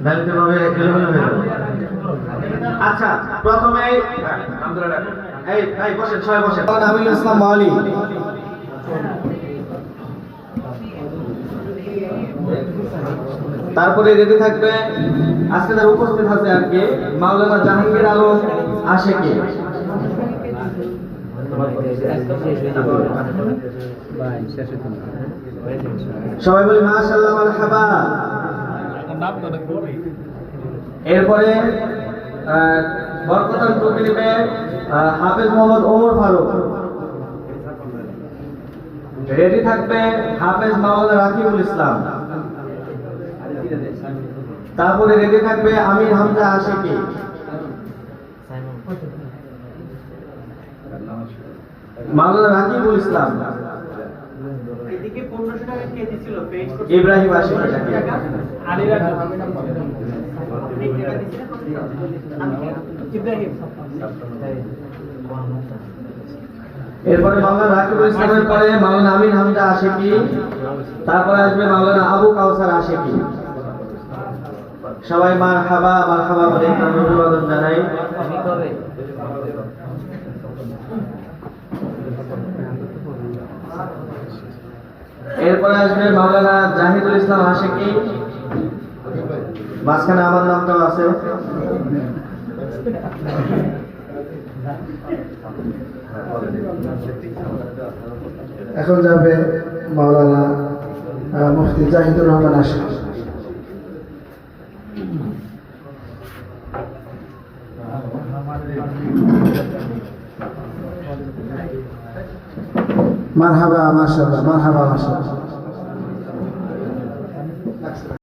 দায়িত্বভাবে এলোমেলো হয়ে যাবে। আচ্ছা, প্রথমে এই বসেন, সবাই বসেন। আমিনুল ইসলাম মাওলি। তারপরে রেডি থাকবে, আজকে তার উপস্থিত আছে আর কি, মাওলানা জাহাঙ্গীর আলম আশেকি। সবাই বলি মাশাআল্লাহ মারহাবা। এরপরে বরকতার টুপি নেবে হাফেজ মোহাম্মদ ওমর ফারুক। রেডি থাকবে হাফেজ মাওলানা রাকিবুল ইসলাম। তারপরে রেডি থাকবে আমির হামজা আশেকি। মাওলানা রাকিবুল ইসলাম। ইব্রাহিম আশেকি। এরপরে মাওলানা রাকিবুল ইসলামের পরে মাওলানা আমির হামজা আশেকি। তারপরে আসবে মাওলানা আবু কাউসার আশেকি। সবাই মারহাবা মারহাবা বলে আমরা অভিবাদন জানাই। এরপরে আসবে মাওলানা জাহিদুল ইসলাম আশেকি। মাঝখানে আমার নামটাও আছে। এখন যাবে মাওলানা মুফতি জাহিদুর রহমান আশেকি। মারহাবা মাশাআল্লাহ, মারহাবা মাশাআল্লাহ।